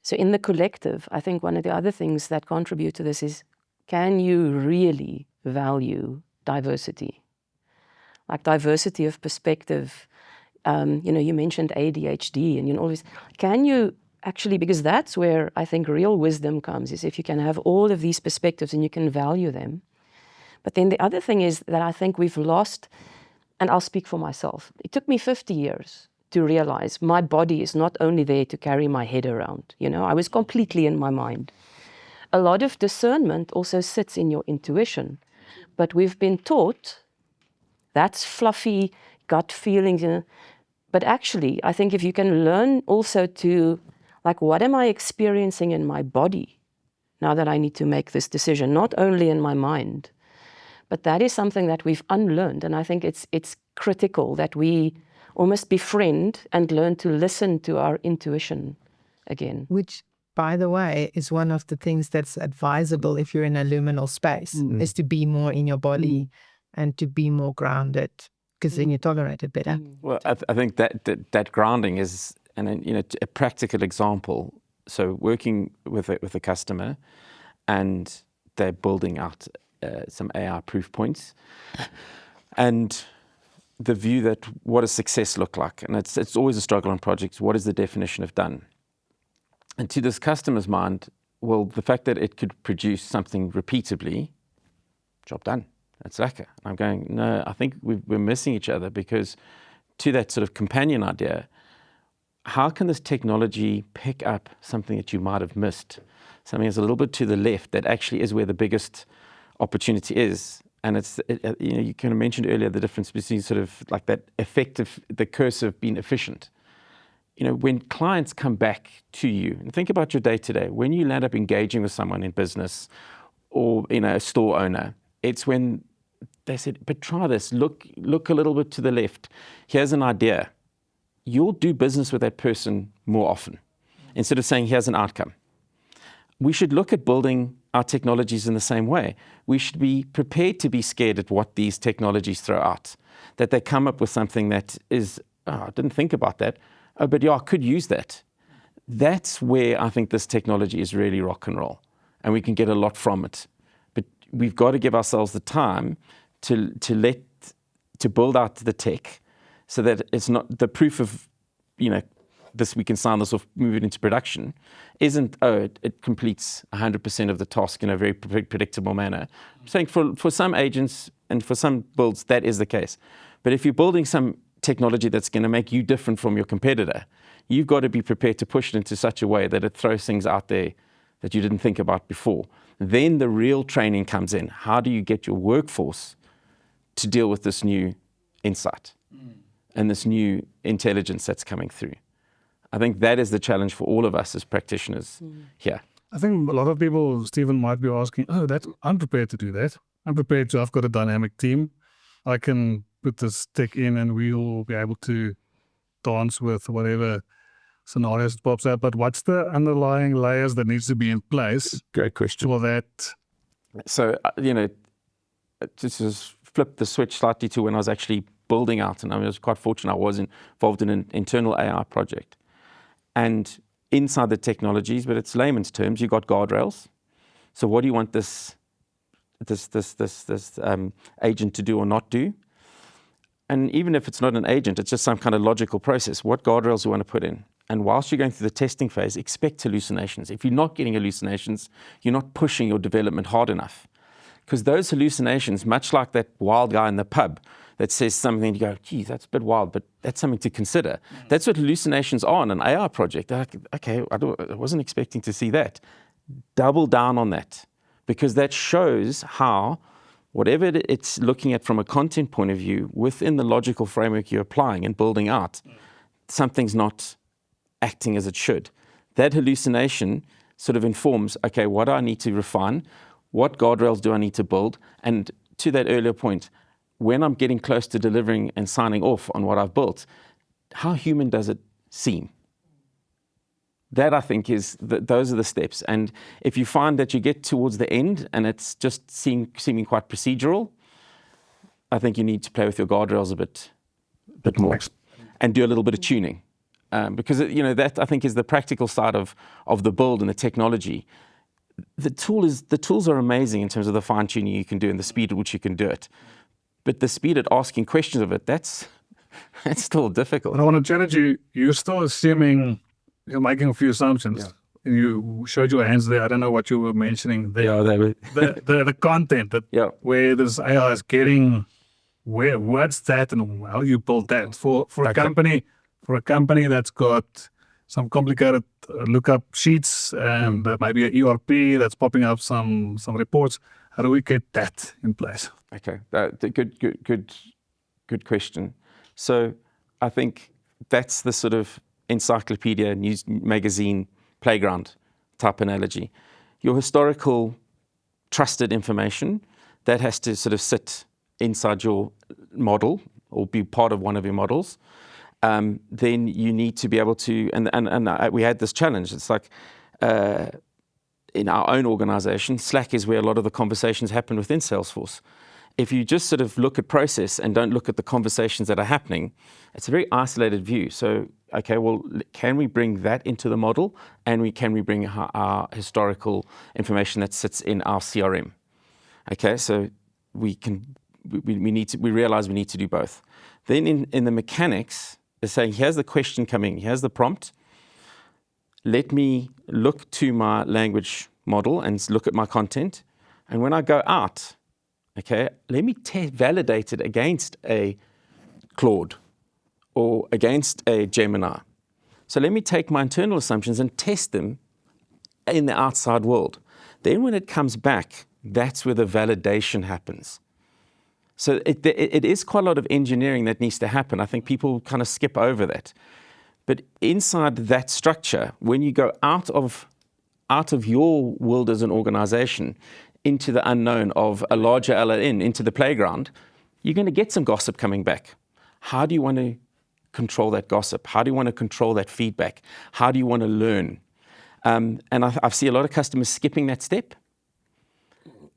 So in the collective, I think one of the other things that contribute to this is, can you really value diversity? Like diversity of perspective. You mentioned ADHD and all this. Can you actually, because that's where I think real wisdom comes, is if you can have all of these perspectives and you can value them. But then the other thing is that I think we've lost, and I'll speak for myself. It took me 50 years to realize my body is not only there to carry my head around. I was completely in my mind. A lot of discernment also sits in your intuition. But we've been taught that's fluffy gut feelings. But actually, I think if you can learn also to, like, what am I experiencing in my body now that I need to make this decision, not only in my mind, but that is something that we've unlearned. And I think it's critical that we almost befriend and learn to listen to our intuition again. Which, by the way, is one of the things that's advisable if you're in a luminal space, is to be more in your body and to be more grounded, because then you tolerate it better. Well, I think that grounding is a practical example. So working with a customer, and they're building out some AI proof points, and the view that what does success look like? And it's always a struggle on projects. What is the definition of done? And to this customer's mind, well, the fact that it could produce something repeatably, job done. That's lekker. I'm going, no, I think we're missing each other, because to that sort of companion idea, how can this technology pick up something that you might have missed? Something that's a little bit to the left that actually is where the biggest opportunity is. And you kind of mentioned earlier the difference between sort of like that effective, the curse of being efficient. When clients come back to you, and think about your day-to-day, when you land up engaging with someone in business or a store owner, it's when they said, but try this, look a little bit to the left. Here's an idea. You'll do business with that person more often, instead of saying, here's an outcome. We should look at building our technologies in the same way. We should be prepared to be scared at what these technologies throw out, that they come up with something that is, I didn't think about that. Oh, but yeah, I could use that. That's where I think this technology is really rock and roll, and we can get a lot from it. But we've got to give ourselves the time to build out the tech, so that it's not the proof of, this, we can sign this off, move it into production, isn't, it completes 100% of the task in a very predictable manner. I'm saying for some agents and for some builds, that is the case. But if you're building some technology that's going to make you different from your competitor, you've got to be prepared to push it into such a way that it throws things out there that you didn't think about before. Then the real training comes in. How do you get your workforce to deal with this new insight and this new intelligence that's coming through? I think that is the challenge for all of us as practitioners here. I think a lot of people, Stephen, might be asking, I'm prepared to do that. I'm prepared to, I've got a dynamic team. I can put this tech in and we'll be able to dance with whatever scenarios pops out. But what's the underlying layers that needs to be in place? Great question. For that? So, just flip the switch slightly to when I was actually building out, and I was quite fortunate I was involved in an internal AI project. And inside the technologies, but it's layman's terms, you've got guardrails. So what do you want this agent to do or not do? And even if it's not an agent, it's just some kind of logical process. What guardrails do you want to put in? And whilst you're going through the testing phase, expect hallucinations. If you're not getting hallucinations, you're not pushing your development hard enough. Because those hallucinations, much like that wild guy in the pub that says something, you go, geez, that's a bit wild, but that's something to consider. That's what hallucinations are on an AI project. They're like, okay, I wasn't expecting to see that. Double down on that, because that shows how, whatever it's looking at from a content point of view, within the logical framework you're applying and building out, something's not acting as it should. That hallucination sort of informs, okay, what do I need to refine? What guardrails do I need to build? And to that earlier point, when I'm getting close to delivering and signing off on what I've built, how human does it seem? That, I think, is those are the steps. And if you find that you get towards the end and it's just seeming quite procedural, I think you need to play with your guardrails a bit more and do a little bit of tuning. because that I think is the practical side of the build and the technology. The tools are amazing in terms of the fine tuning you can do and the speed at which you can do it, but the speed at asking questions of it, that's still difficult. But I want to challenge you. You're still assuming you're making a few assumptions. Yeah. You showed your hands there. I don't know what you were mentioning there. Yeah, they were. the content that where this AI is getting. What's that and how you build that for a company that's got some complicated lookup sheets and maybe an ERP that's popping up some reports. How do we get that in place? Okay, good question. So I think that's the sort of encyclopedia, news magazine, playground type analogy. Your historical trusted information, that has to sort of sit inside your model or be part of one of your models. Then you need to be able to, and we had this challenge. It's like in our own organization, Slack is where a lot of the conversations happen within Salesforce. If you just sort of look at process and don't look at the conversations that are happening, it's a very isolated view. So, okay, well, can we bring that into the model, and can we bring our historical information that sits in our CRM? Okay, so we realize we need to do both. Then in the mechanics, they're saying, here's the question coming, here's the prompt. Let me look to my language model and look at my content. And when I go out, okay, let me validate it against a Claude or against a Gemini. So let me take my internal assumptions and test them in the outside world. Then when it comes back, that's where the validation happens. So it is quite a lot of engineering that needs to happen. I think people kind of skip over that. But inside that structure, when you go out of your world as an organization into the unknown of a larger LLM, into the playground, you're going to get some gossip coming back. How do you want to control that gossip? How do you want to control that feedback? How do you want to learn? And I see a lot of customers skipping that step.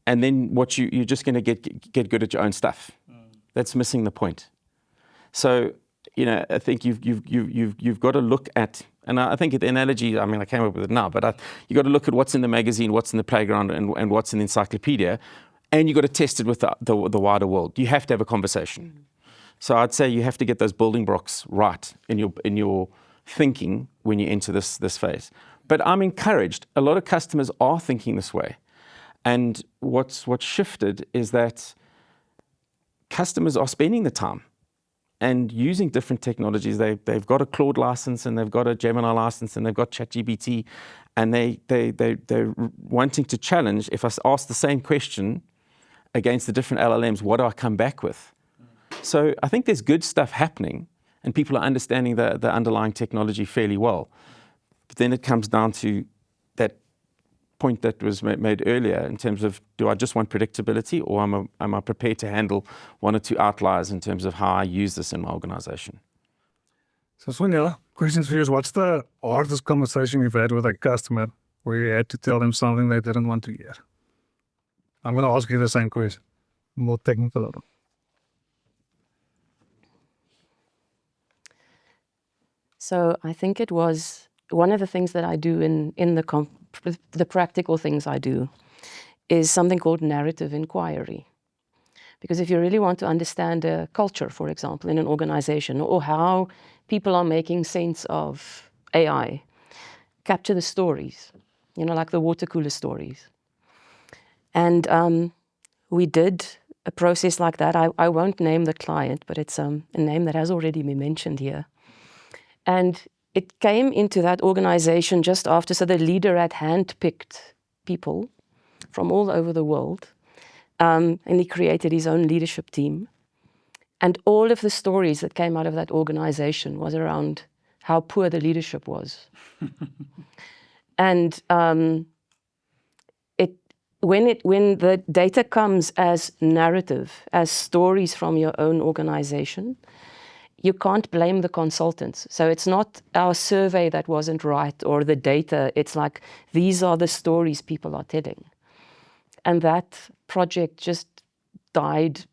And then you're just going to get good at your own stuff. That's missing the point. So, I think you've got to look at, and I think the analogy, I came up with it now, but you've got to look at what's in the magazine, what's in the playground, and what's in the encyclopedia, and you've got to test it with the wider world. You have to have a conversation. So I'd say you have to get those building blocks right in your thinking when you enter this phase. But I'm encouraged. A lot of customers are thinking this way. And what's shifted is that customers are spending the time and using different technologies. They've got a Claude license, and they've got a Gemini license, and they've got ChatGPT, and they're wanting to challenge. If I ask the same question against the different LLMs, what do I come back with? So I think there's good stuff happening, and people are understanding the underlying technology fairly well. But then it comes down to that point that was made earlier in terms of, do I just want predictability, or am I prepared to handle one or two outliers in terms of how I use this in my organization? So Sonja, questions for you is, what's the hardest conversation you've had with a customer where you had to tell them something they didn't want to hear? I'm going to ask you the same question, more technical. So I think it was one of the things that I do in the practical things I do is something called narrative inquiry. Because if you really want to understand a culture, for example, in an organization, or how people are making sense of AI, capture the stories, like the water cooler stories. And we did a process like that. I won't name the client, but it's a name that has already been mentioned here. And it came into that organization just after, so the leader had handpicked people from all over the world, and he created his own leadership team. And all of the stories that came out of that organization was around how poor the leadership was. And when the data comes as narrative, as stories from your own organization, you can't blame the consultants. So it's not our survey that wasn't right or the data. It's like, these are the stories people are telling. And that project just died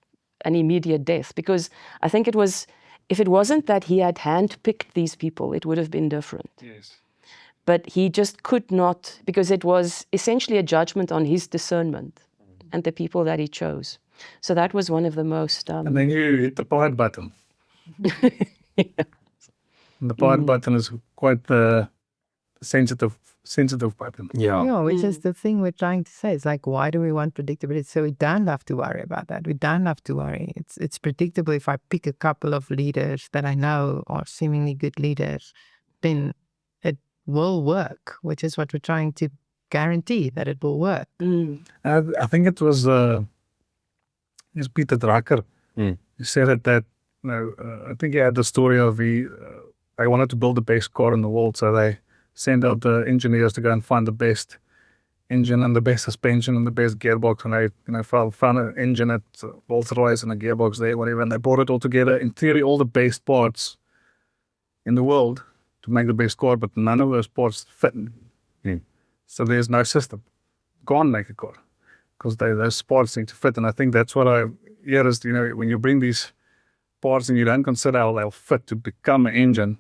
an immediate death, because I think it was if it wasn't that he had handpicked these people, it would have been different. Yes. But he just could not, because it was essentially a judgment on his discernment and the people that he chose. So that was one of the most... And then you hit the pause button. Yeah. And the pause button is quite the sensitive button. Yeah, which is the thing we're trying to say. It's like, why do we want predictability? So we don't have to worry about that. We don't have to worry. It's predictable. If I pick a couple of leaders that I know are seemingly good leaders, then it will work, which is what we're trying to guarantee, that it will work. I think it was Peter Drucker. He said that I think he had the story of they wanted to build the best car in the world, so they sent out the engineers to go and find the best engine and the best suspension and the best gearbox, and they found an engine at Rolls-Royce and a gearbox there, whatever, and they brought it all together. In theory, all the best parts in the world to make the best car, but none of those parts fit. So there's no system. Can't make a car because those parts need to fit. And I think that's what I hear is, when you bring these parts and you don't consider how they'll fit to become an engine,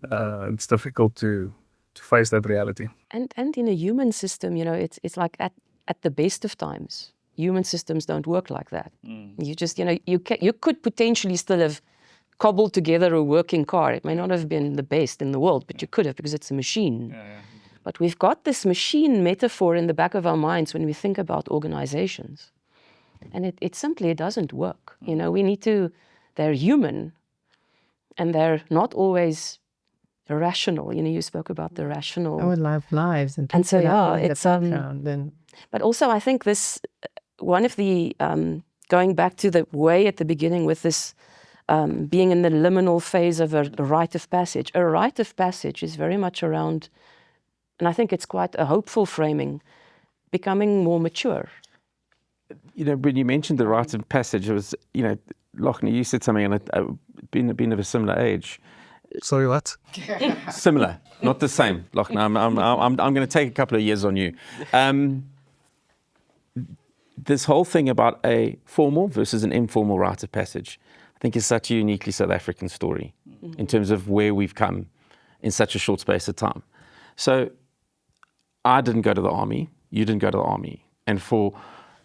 it's difficult to face that reality. And in a human system, it's like at the best of times, human systems don't work like that. You just, you could potentially still have cobbled together a working car. It may not have been the best in the world, but you could have, because it's a machine. But we've got this machine metaphor in the back of our minds when we think about organizations. And it simply doesn't work. We need to, they're human, and they're not always rational. You spoke about the rational. Our lives. And so, it's... then. But also, I think this, one of the, going back to the way at the beginning with this being in the liminal phase of a rite of passage. A rite of passage is very much around, and I think it's quite a hopeful framing, becoming more mature. When you mentioned the rite of passage, it was, Lochner, you said something, and being of a similar age. Sorry, what? Similar, not the same. Lochner, I'm going to take a couple of years on you. This whole thing about a formal versus an informal rite of passage, I think is such a uniquely South African story in terms of where we've come in such a short space of time. So I didn't go to the army, you didn't go to the army. And for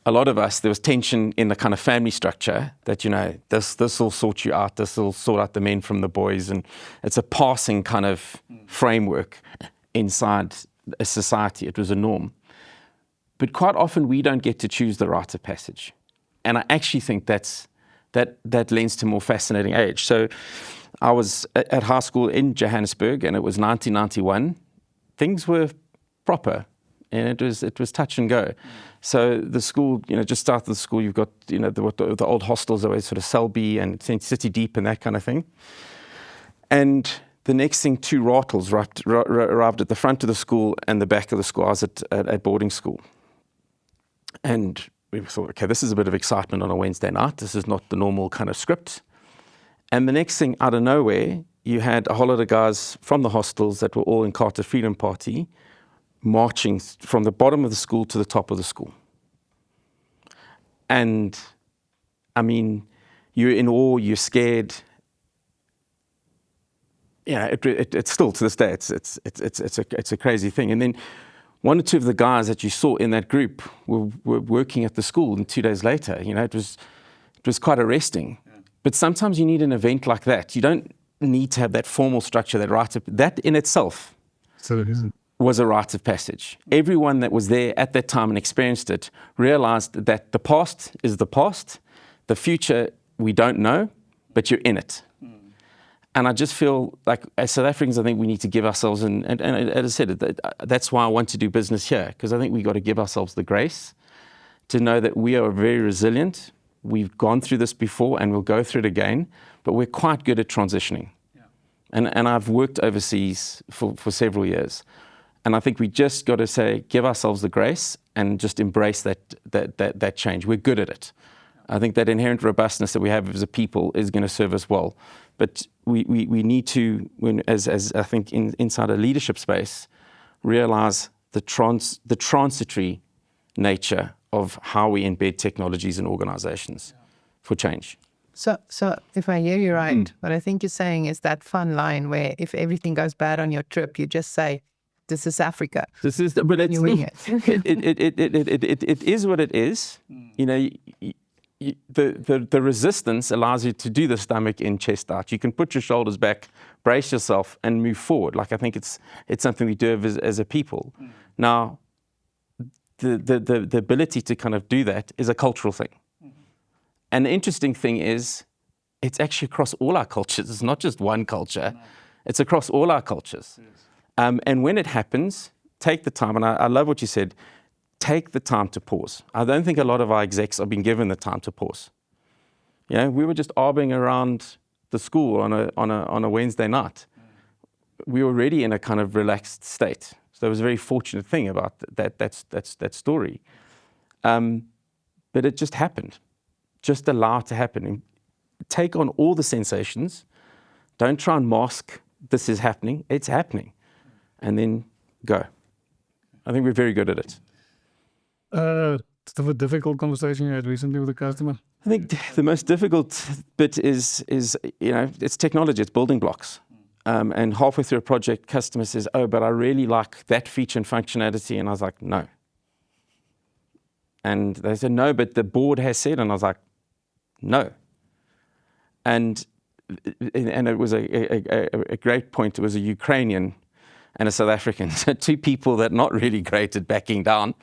a lot of us, there was tension in the kind of family structure that, this will sort you out, this will sort out the men from the boys. And it's a passing kind of framework inside a society. It was a norm. But quite often we don't get to choose the rite of passage. And I actually think that lends to more fascinating age. So I was at high school in Johannesburg, and it was 1991. Things were proper, and it was touch and go. So the school, just after the school, you've got, the old hostels, always sort of Selby and City Deep and that kind of thing. And the next thing, two rattles arrived at the front of the school and the back of the school. I was at boarding school. And we thought, okay, this is a bit of excitement on a Wednesday night. This is not the normal kind of script. And the next thing, out of nowhere, you had a whole lot of guys from the hostels that were all in Carter Freedom Party marching from the bottom of the school to the top of the school. And, I mean, you're in awe, you're scared. It's still, to this day, it's a crazy thing. And then one or two of the guys that you saw in that group were working at the school, and 2 days later, it was quite arresting. But sometimes you need an event like that. You don't need to have that formal structure, that in itself was a rite of passage. Everyone that was there at that time and experienced it realized that the past is the past, the future we don't know, but you're in it. And I just feel like as South Africans, I think we need to give ourselves, and as I said, that's why I want to do business here, because I think we've got to give ourselves the grace to know that we are very resilient. We've gone through this before and we'll go through it again, but we're quite good at transitioning. And I've worked overseas for several years. And I think we just got to say, give ourselves the grace and just embrace that change. We're good at it. I think that inherent robustness that we have as a people is going to serve us well. But we need to, as I think inside a leadership space, realize the transitory nature of how we embed technologies in organizations for change. So if I hear you right, what I think you're saying is that fun line where if everything goes bad on your trip, you just say, "This is Africa." This is, but it's You wing it. it is what it is. You know, the resistance allows you to do the stomach in, chest out. You can put your shoulders back, brace yourself, and move forward. Like I think it's something we do as a people. Now, the ability to kind of do that is a cultural thing. And the interesting thing is, it's actually across all our cultures. It's not just one culture. It's across all our cultures. And when it happens, take the time. And I love what you said. Take the time to pause. I don't think a lot of our execs have been given the time to pause. You know, we were just arguing around the school on a Wednesday night. We were already in a kind of relaxed state. So it was a very fortunate thing about that story. But it just happened. Just allow it to happen. And take on all the sensations. Don't try and mask this is happening. It's happening. And then go. I think we're very good at it. It's a difficult conversation you had recently with a customer. I think the most difficult bit is you know, it's technology, it's building blocks. And halfway through a project, customer says, "Oh, but I really like that feature and functionality." And I was like, "No." And they said, "No, but the board has said." And I was like, "No." And it was a great point. It was a Ukrainian and a South African, so two people that not really great at backing down.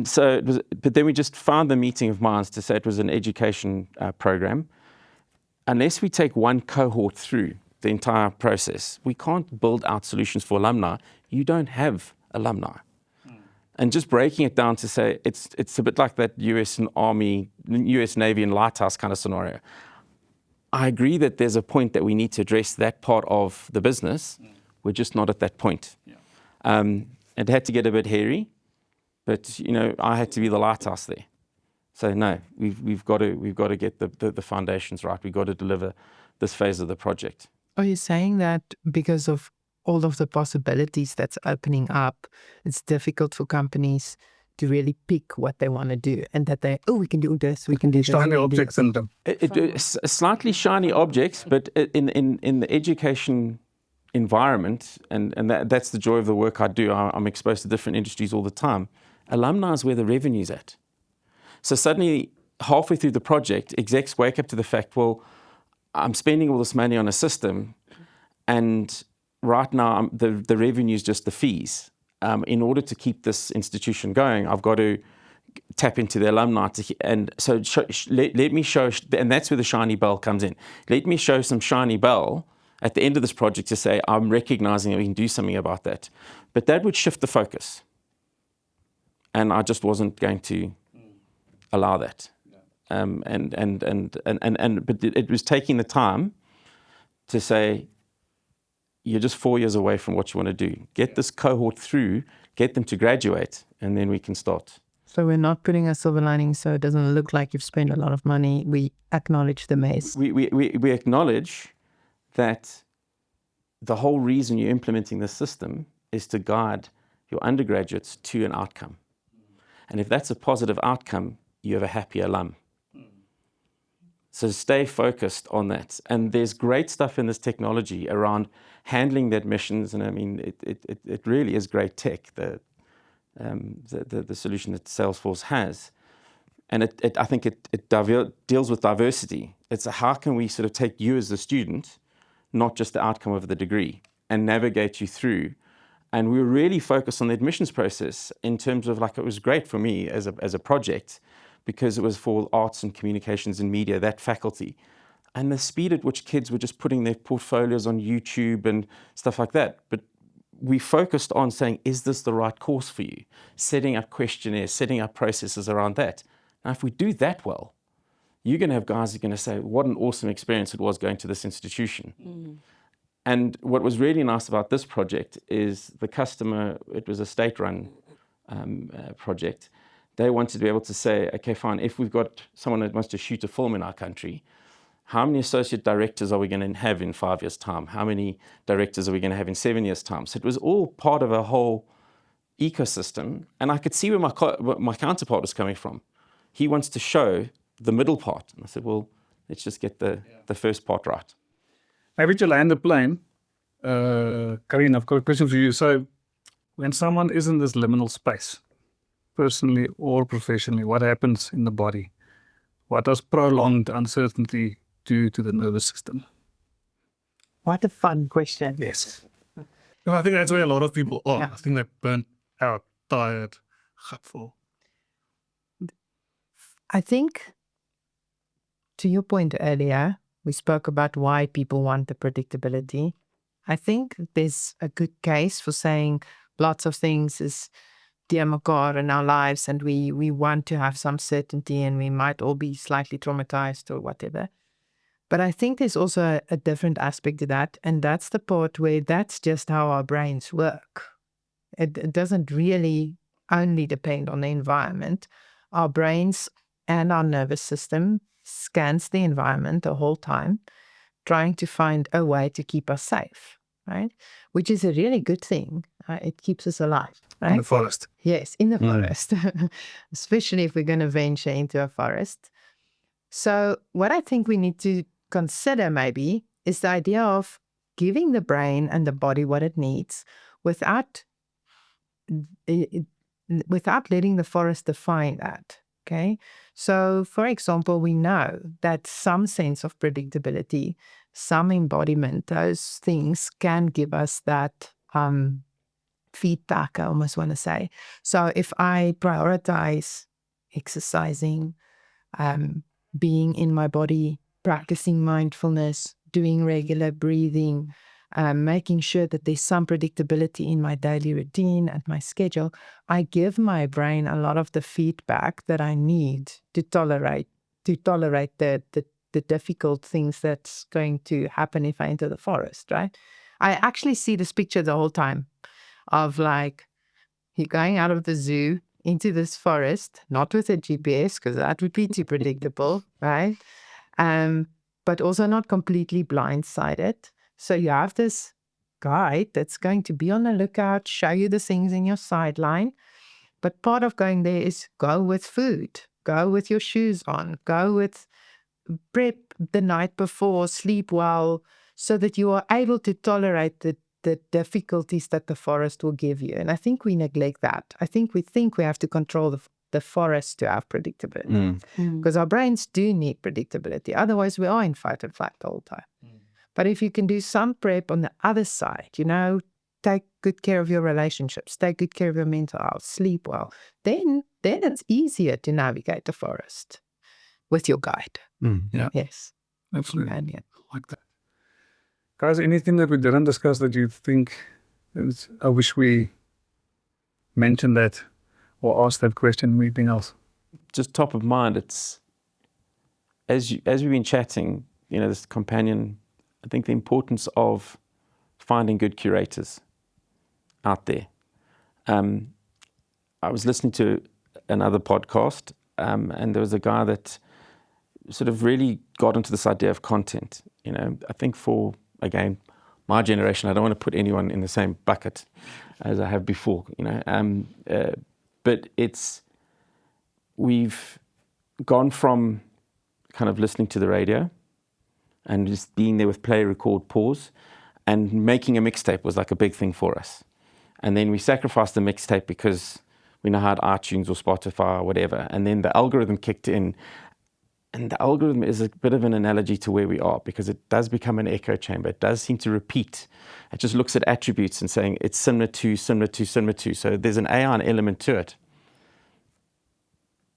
So it was, but then we just found the meeting of minds to say it was an education program. Unless we take one cohort through the entire process, we can't build out solutions for alumni. You don't have alumni. And just breaking it down to say it's a bit like that US Army, US Navy and Lighthouse kind of scenario. I agree that there's a point that we need to address that part of the business. We're just not at that point. It had to get a bit hairy, but you know, I had to be the lighthouse there. So no, we've got to get the foundations right. We've got to deliver this phase of the project. Are you saying that because of all of the possibilities that's opening up, it's difficult for companies to really pick what they want to do, and that we can do this, we can do Shiny object syndrome. It's slightly shiny objects, but in the education environment, and that's the joy of the work I do. I'm exposed to different industries all the time. Alumni is where the revenue's at. So suddenly, halfway through the project, execs wake up to the fact, well, I'm spending all this money on a system, and right now the revenue is just the fees. In order to keep this institution going, I've got to tap into the alumni. And so let me show, and that's where the shiny bell comes in. Let me show some shiny bell at the end of this project to say, I'm recognizing that we can do something about that. But that would shift the focus. And I just wasn't going to allow that. But it was taking the time to say, you're just 4 years away from what you want to do. Get this cohort through, get them to graduate, and then we can start. So we're not putting a silver lining so it doesn't look like you've spent a lot of money. We acknowledge the mess. We acknowledge that the whole reason you're implementing this system is to guide your undergraduates to an outcome. And if that's a positive outcome, you have a happy alum. So stay focused on that. And there's great stuff in this technology around handling the admissions. And I mean, it really is great tech, the solution that Salesforce has. And I think it deals with diversity. It's how can we sort of take you as a student, not just the outcome of the degree, and navigate you through. And we were really focused on the admissions process in terms of, like, it was great for me as a project, because it was for arts and communications and media, that faculty. And the speed at which kids were just putting their portfolios on YouTube and stuff like that. But we focused on saying, is this the right course for you? Setting up questionnaires, setting up processes around that. Now, if we do that well, you're going to have guys who are going to say, what an awesome experience it was going to this institution. And what was really nice about this project is the customer, it was a state-run project. They wanted to be able to say, okay, fine, if we've got someone that wants to shoot a film in our country, how many associate directors are we going to have in 5 years' time? How many directors are we going to have in 7 years' time? So it was all part of a whole ecosystem. And I could see where my counterpart was coming from. He wants to show the middle part. And I said, well, Let's just get the first part right. Maybe to land the plane, Karin, I've got a question for you. So when someone is in this liminal space, personally or professionally, what happens in the body? What does prolonged uncertainty do to the nervous system? What a fun question. Yes. Well, I think that's where a lot of people are. Yeah. I think they're burnt out, tired, gutful. I think, to your point earlier, we spoke about why people want the predictability. I think there's a good case for saying lots of things is dear mekaar in our lives, and we want to have some certainty, and we might all be slightly traumatized or whatever. But I think there's also a different aspect to that, and that's the part where that's just how our brains work. It doesn't really only depend on the environment. Our brains and our nervous system scans the environment the whole time, trying to find a way to keep us safe, right? Which is a really good thing. It keeps us alive, right? In the forest. Yes, in the forest, especially if we're going to venture into a forest. So what I think we need to consider maybe is the idea of giving the brain and the body what it needs without letting the forest define that. Okay. So for example, we know that some sense of predictability, some embodiment, those things can give us that feedback, I almost want to say. So if I prioritize exercising, being in my body, practicing mindfulness, doing regular breathing, making sure that there's some predictability in my daily routine and my schedule, I give my brain a lot of the feedback that I need to tolerate the difficult things that's going to happen if I enter the forest, right? I actually see this picture the whole time of like, you're going out of the zoo into this forest, not with a GPS, because that would be too predictable, right? But also not completely blindsided. So you have this guide that's going to be on the lookout, show you the things in your sideline. But part of going there is go with food, go with your shoes on, go with prep the night before, sleep well, so that you are able to tolerate the difficulties that the forest will give you. And I think we neglect that. I think we have to control the forest to have predictability. Because our brains do need predictability. Otherwise, we are in fight and flight the whole time. But if you can do some prep on the other side, take good care of your relationships, take good care of your mental health, sleep well, then it's easier to navigate the forest with your guide. Yeah. Yes. Absolutely. Companion. Like that. Guys, anything that we didn't discuss that you think I wish we mentioned that or asked that question, anything else? Just top of mind, it's as we've been chatting, this companion, I think the importance of finding good curators out there. I was listening to another podcast, and there was a guy that sort of really got into this idea of content. I think for, again, my generation, I don't want to put anyone in the same bucket as I have before, but we've gone from kind of listening to the radio and just being there with play, record, pause, and making a mixtape was like a big thing for us. And then we sacrificed the mixtape because we now had iTunes or Spotify or whatever. And then the algorithm kicked in. And the algorithm is a bit of an analogy to where we are, because it does become an echo chamber. It does seem to repeat. It just looks at attributes and saying it's similar to, similar to, similar to. So there's an AI element to it.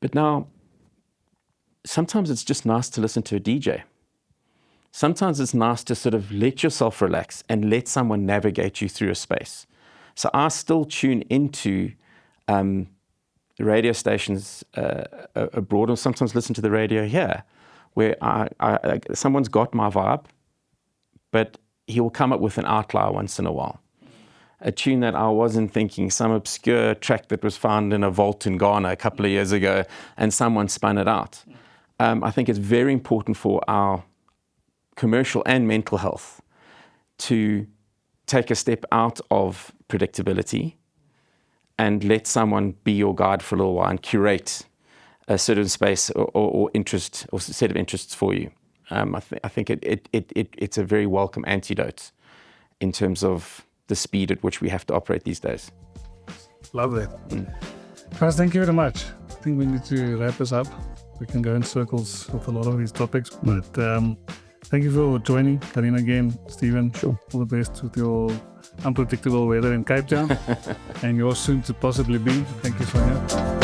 But now, sometimes it's just nice to listen to a DJ. Sometimes it's nice to sort of let yourself relax and let someone navigate you through a space. So I still tune into radio stations abroad, or sometimes listen to the radio here, where someone's got my vibe, but he will come up with an outlier once in a while. A tune that I wasn't thinking, some obscure track that was found in a vault in Ghana a couple of years ago, and someone spun it out. I think it's very important for our commercial and mental health to take a step out of predictability and let someone be your guide for a little while and curate a certain space or interest or set of interests for you. I think it's a very welcome antidote in terms of the speed at which we have to operate these days. Love that. Guys, thank you very much. I think we need to wrap this up. We can go in circles with a lot of these topics, but thank you for joining. Karina again, Stephen. Sure. All the best with your unpredictable weather in Cape Town and yours soon to possibly be. Thank you, Sonja.